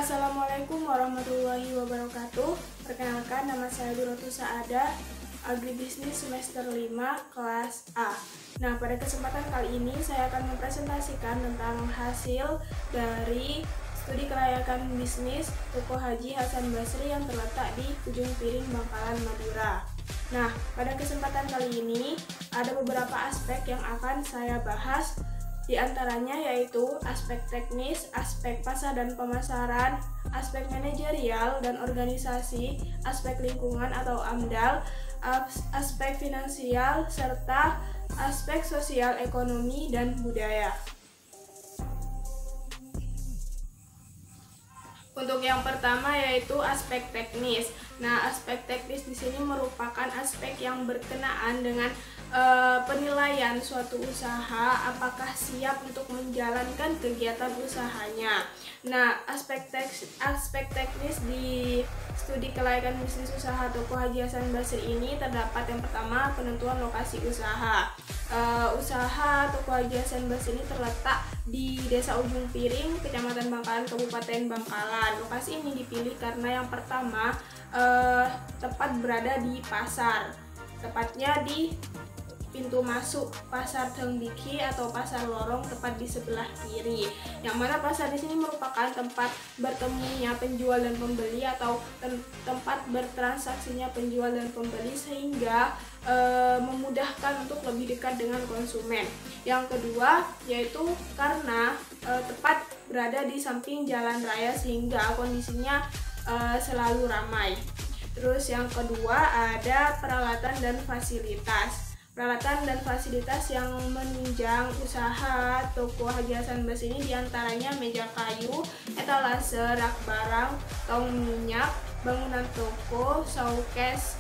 Assalamualaikum warahmatullahi wabarakatuh. Perkenalkan, nama saya Durotu Saada, Agribisnis semester 5 kelas A. Nah, pada kesempatan kali ini saya akan mempresentasikan tentang hasil dari studi kelayakan bisnis Toko Haji Hasan Basri yang terletak di Ujung Piring, Bangkalan, Madura. Nah, pada kesempatan kali ini ada beberapa aspek yang akan saya bahas. Di antaranya yaitu aspek teknis, aspek pasar dan pemasaran, aspek manajerial dan organisasi, aspek lingkungan atau AMDAL, aspek finansial, serta aspek sosial ekonomi dan budaya. Untuk yang pertama yaitu aspek teknis. Nah, aspek teknis di sini merupakan aspek yang berkenaan dengan penilaian suatu usaha apakah siap untuk menjalankan kegiatan usahanya. Nah, aspek teknis di studi kelayakan bisnis usaha Toko Haji Hasan Basri ini terdapat yang pertama penentuan lokasi usaha. Usaha Toko Haji Hasan Basri ini terletak di Desa Ujung Piring, Kecamatan Bangkalan, Kabupaten Bangkalan. Lokasi ini dipilih karena yang pertama tepat berada di pasar, tepatnya di pintu masuk pasar Tengbiki atau pasar lorong tepat di sebelah kiri. Yang mana pasar di sini merupakan tempat bertemunya penjual dan pembeli atau tempat bertransaksinya penjual dan pembeli sehingga memudahkan untuk lebih dekat dengan konsumen. Yang kedua yaitu karena tepat berada di samping jalan raya sehingga kondisinya selalu ramai. Terus yang kedua ada peralatan dan fasilitas. Peralatan dan fasilitas yang menunjang usaha Toko Haji Hasan Basri ini diantaranya meja kayu, etalase, rak barang, tong minyak, bangunan toko, showcase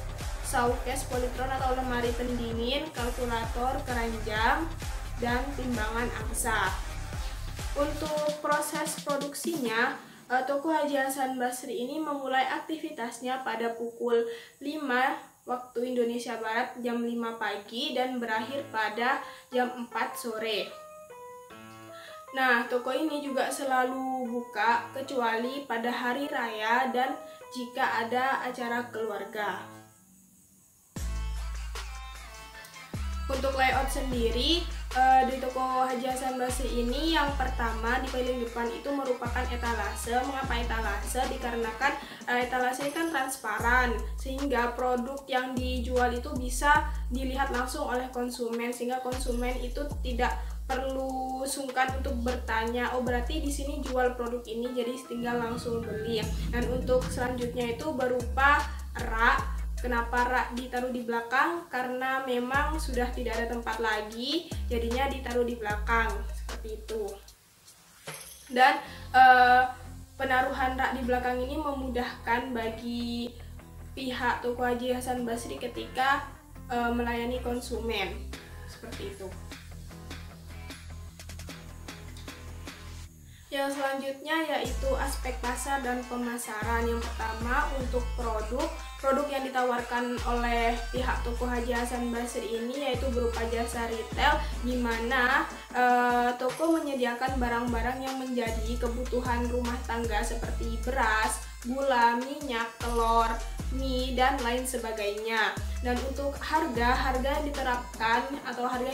politron atau lemari pendingin, kalkulator, keranjang, dan timbangan angsa. Untuk proses produksinya, Toko Haji Hasan Basri ini memulai aktivitasnya pada pukul 5 waktu Indonesia Barat jam 5 pagi dan berakhir pada jam 4 sore. Nah, toko ini juga selalu buka kecuali pada hari raya dan jika ada acara keluarga. Untuk layout sendiri, di Toko Haji Hasan Basri ini yang pertama di paling depan itu merupakan etalase. Mengapa etalase? Dikarenakan etalase ini kan transparan sehingga produk yang dijual itu bisa dilihat langsung oleh konsumen sehingga konsumen itu tidak perlu sungkan untuk bertanya, oh berarti di sini jual produk ini, jadi tinggal langsung beli. Dan untuk selanjutnya itu berupa rak. Kenapa rak ditaruh di belakang? Karena memang sudah tidak ada tempat lagi, jadinya ditaruh di belakang seperti itu. Dan penaruhan rak di belakang ini memudahkan bagi pihak Toko Haji Hasan Basri ketika melayani konsumen seperti itu. Yang selanjutnya yaitu aspek pasar dan pemasaran. Yang pertama untuk produk yang ditawarkan oleh pihak Toko Haji Hasan Basri ini yaitu berupa jasa retail, di mana toko menyediakan barang-barang yang menjadi kebutuhan rumah tangga seperti beras, gula, minyak, telur, mie, dan lain sebagainya. Dan untuk harga yang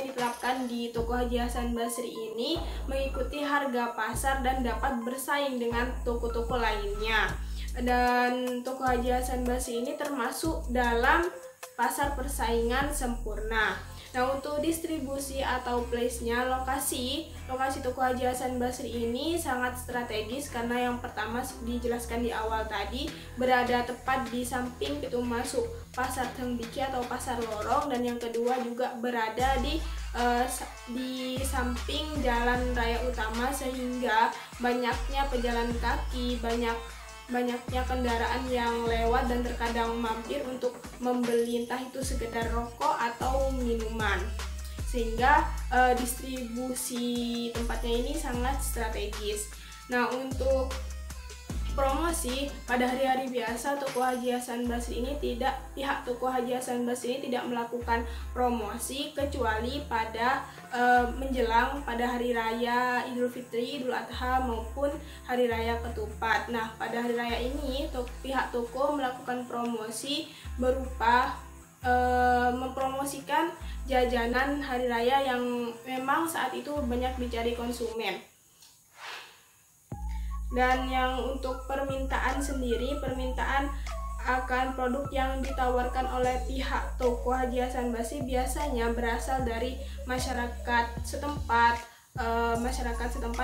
diterapkan di Toko Haji Hasan Basri ini mengikuti harga pasar dan dapat bersaing dengan toko-toko lainnya. Dan Toko Haji Hasan Basri ini termasuk dalam pasar persaingan sempurna. Nah, untuk distribusi atau place-nya, lokasi Toko Haji Hasan Basri ini sangat strategis karena yang pertama dijelaskan di awal tadi berada tepat di samping pintu masuk pasar Tengbiki atau pasar lorong, dan yang kedua juga berada di samping jalan raya utama sehingga banyaknya pejalan kaki, banyaknya kendaraan yang lewat dan terkadang mampir untuk membeli entah itu sekedar rokok atau minuman, sehingga distribusi tempatnya ini sangat strategis. Nah, untuk promosi pada hari-hari biasa Toko Haji Hasan Basri ini pihak Toko Haji Hasan Basri ini tidak melakukan promosi kecuali pada menjelang pada hari raya Idul Fitri, Idul Adha maupun hari raya Ketupat. Nah, pada hari raya ini pihak toko melakukan promosi berupa mempromosikan jajanan hari raya yang memang saat itu banyak dicari konsumen. Dan yang untuk permintaan sendiri, permintaan akan produk yang ditawarkan oleh pihak Toko Haji Hasan Basri biasanya berasal dari masyarakat setempat,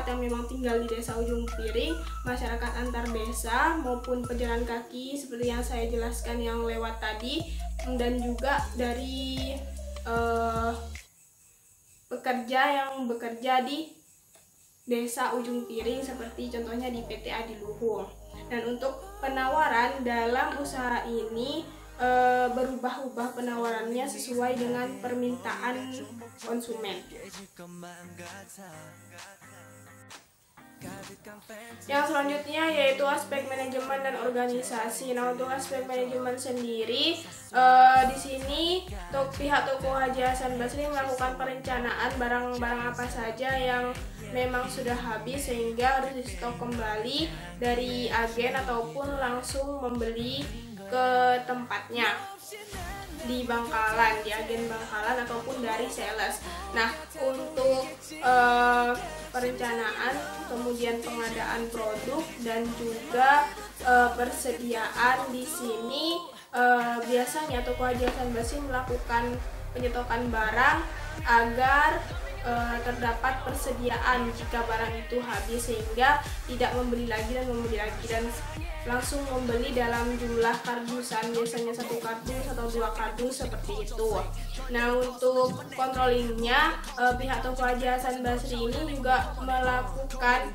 yang memang tinggal di desa Ujung Piring, masyarakat antar desa maupun pejalan kaki seperti yang saya jelaskan yang lewat tadi, dan juga dari pekerja yang bekerja di desa Ujung Piring seperti contohnya di PT Adiluhung. Dan untuk penawaran dalam usaha ini berubah-ubah penawarannya sesuai dengan permintaan konsumen. Yang selanjutnya yaitu aspek manajemen dan organisasi. Nah, untuk aspek manajemen sendiri, di sini pihak Toko Haji Hasan Basri melakukan perencanaan barang-barang apa saja yang memang sudah habis sehingga harus di stok kembali dari agen ataupun langsung membeli ke tempatnya di bangkalan, di agen bangkalan ataupun dari sales. Nah, untuk perencanaan, kemudian pengadaan produk dan juga persediaan di sini biasanya Toko Haji Hasan Basri melakukan penyetokan barang agar terdapat persediaan jika barang itu habis sehingga tidak membeli lagi dan langsung membeli dalam jumlah kardusan, biasanya 1 kardus atau 2 kardus seperti itu. Nah, untuk controllingnya pihak Toko Haji Hasan Basri ini juga melakukan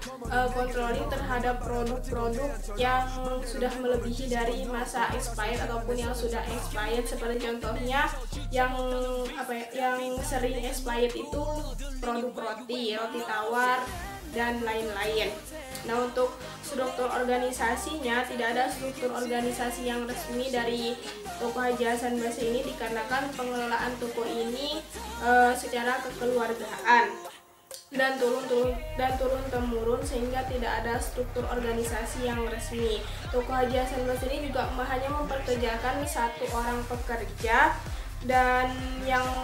controlling terhadap produk-produk yang sudah melebihi dari masa expired ataupun yang sudah expired, seperti contohnya yang sering expired itu produk roti tawar dan lain-lain. Nah, untuk struktur organisasinya tidak ada struktur organisasi yang resmi dari Toko Haji Hasan Basri ini dikarenakan pengelolaan toko ini secara kekeluargaan dan turun temurun sehingga tidak ada struktur organisasi yang resmi. Toko Haji Hasan Basri ini juga hanya memperkerjakan 1 orang pekerja dan 1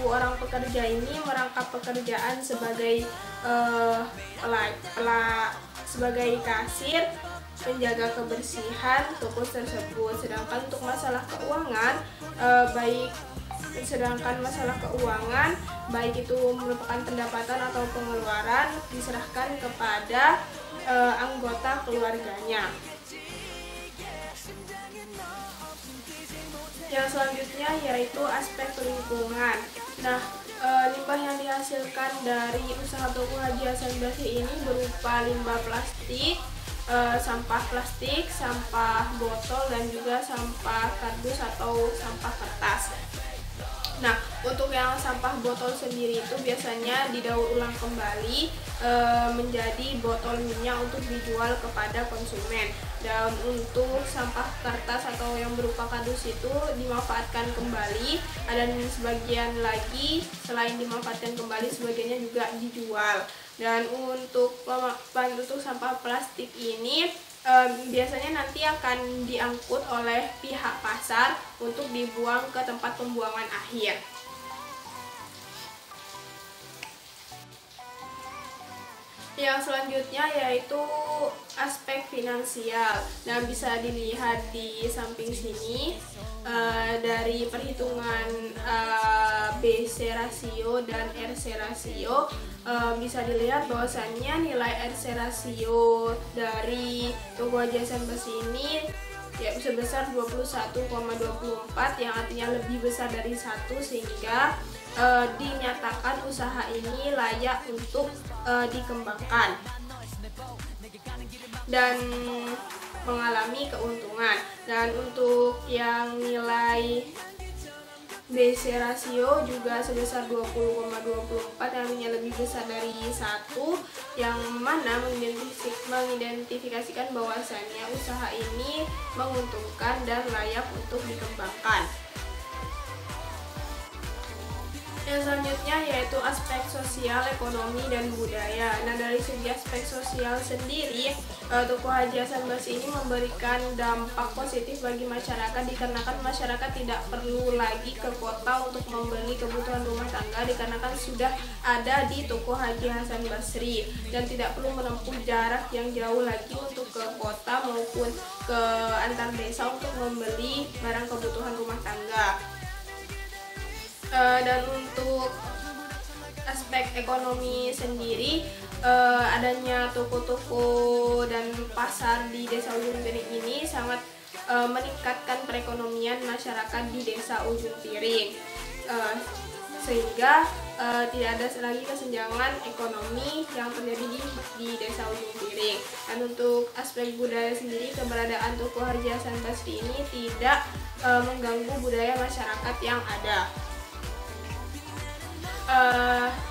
orang pekerja ini merangkap pekerjaan sebagai sebagai kasir, penjaga kebersihan toko tersebut. Sedangkan untuk masalah keuangan baik itu merupakan pendapatan atau pengeluaran diserahkan kepada anggota keluarganya. Yang selanjutnya yaitu aspek lingkungan. Nah, limbah yang dihasilkan dari usaha Toko Haji Hasan Basri ini berupa limbah plastik, sampah plastik, sampah botol, dan juga sampah kardus atau sampah kertas. Nah, untuk yang sampah botol sendiri itu biasanya didaur ulang kembali menjadi botol minyak untuk dijual kepada konsumen. Dan untuk sampah kertas atau yang berupa kardus itu dimanfaatkan kembali, dan sebagian lagi selain dimanfaatkan kembali sebagiannya juga dijual. Dan untuk sampah plastik ini biasanya nanti akan diangkut oleh pihak pasar untuk dibuang ke tempat pembuangan akhir. Yang selanjutnya yaitu aspek finansial. Nah, bisa dilihat di samping sini dari perhitungan BC rasio dan RC rasio, bisa dilihat bahwasannya nilai RC rasio dari Toko Haji Hasan Basri ini ya sebesar 21,24 yang artinya lebih besar dari 1 sehingga dinyatakan usaha ini layak untuk dikembangkan dan mengalami keuntungan. Dan untuk yang nilai BC rasio juga sebesar 20,24, artinya lebih besar dari 1, yang mana mengidentifikasikan bahwasannya usaha ini menguntungkan dan layak untuk dikembangkan. Yang selanjutnya yaitu aspek sosial, ekonomi, dan budaya. Nah, dari segi aspek sosial sendiri, Tuku Haji Hasan Basri ini memberikan dampak positif bagi masyarakat dikarenakan masyarakat tidak perlu lagi ke kota untuk membeli kebutuhan rumah tangga dikarenakan sudah ada di Tuku Haji Hasan Basri, dan tidak perlu menempuh jarak yang jauh lagi untuk ke kota maupun ke antar desa untuk membeli barang kebutuhan rumah tangga. Dan untuk aspek ekonomi sendiri, adanya toko-toko dan pasar di Desa Ujung Piring ini sangat meningkatkan perekonomian masyarakat di Desa Ujung Piring, sehingga tidak ada lagi kesenjangan ekonomi yang terjadi di Desa Ujung Piring. Dan untuk aspek budaya sendiri, keberadaan Tuku Haji Hasan Basri ini tidak mengganggu budaya masyarakat yang ada.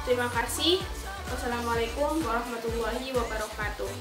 Terima kasih. Wassalamualaikum warahmatullahi wabarakatuh.